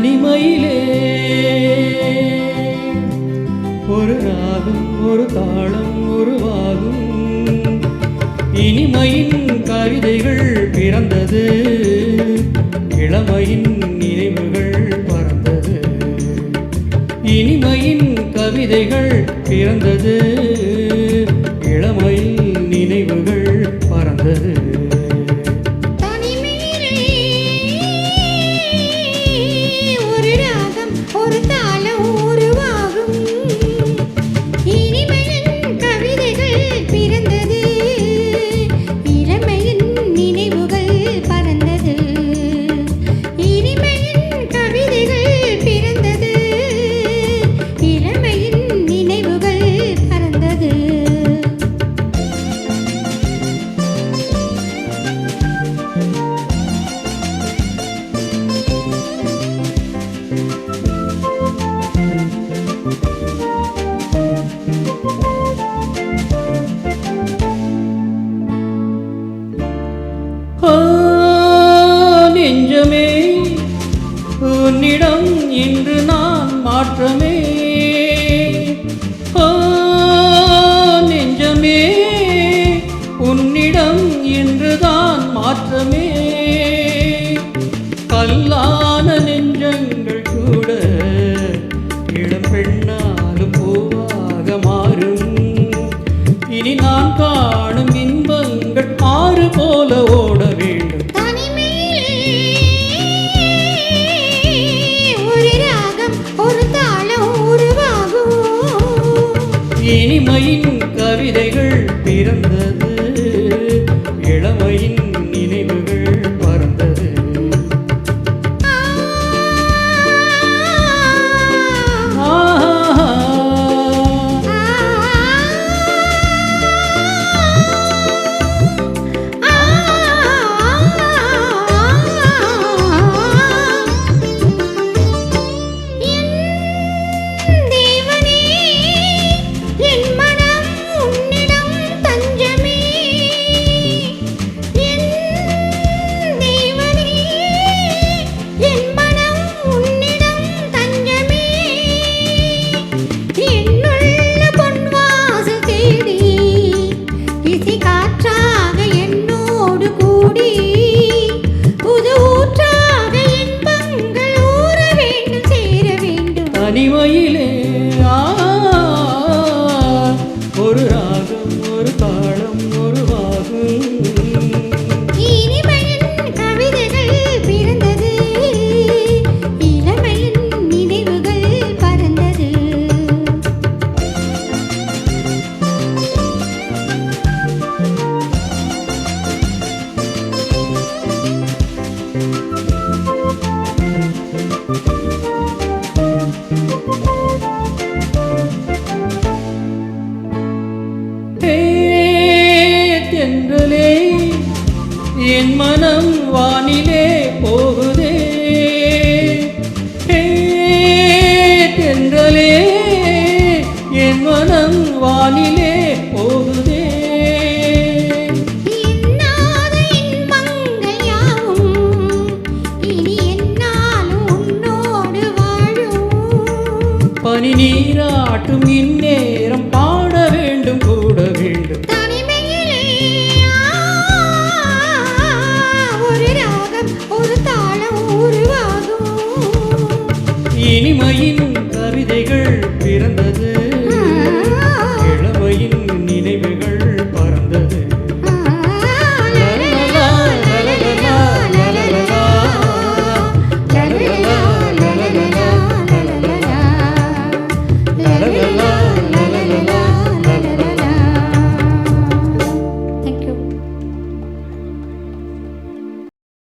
தனிமையிலே ஒரு ராகம் ஒரு தாளம் உருவாகும். இனிமையின் கவிதைகள் பிறந்தது, இளமையின் நினைவுகள் பறந்தது. இனிமையின் கவிதைகள் பிறந்தது, இளமையின் நினைவுகள் பறந்தது. நெஞ்சமே உன்னிடம் இன்று நான் மாற்றமே. நெஞ்சமே உன்னிடம் இன்றுதான் மாற்றமே. கல்லான நெஞ்சங்கள் கூட இளம் பெண்ணாலும் பூவாக மாறும். இனி நான் காணும் இன்பங்கள் ஆறு போல ஓட வேண்டும். இனிமையின் கவிதைகள் பிறந்தது, இளமையின் நினைவுகள் பறந்தது. தனிமையிலே ஒரு ராகம் ஒரு தாளம் உருவாகும். இனிமையின் கவிதைகள் பிறந்தது, இளமையின் நினைவுகள் பறந்தது. தென்றலே என் மனம் வானிலே போகுதே. தென்றலே என் மனம் வானிலே போகுதே. என்னாத இன்பங்கள் யாவும் இனி என்னாலும் உன்னோடு வாழும். பனி நீராட்டும் இந்நேரம் பாட வேண்டும் கூட வேண்டும். ஒரு ராகம் ஒரு தாளம் உருவாகும். இனிமையின்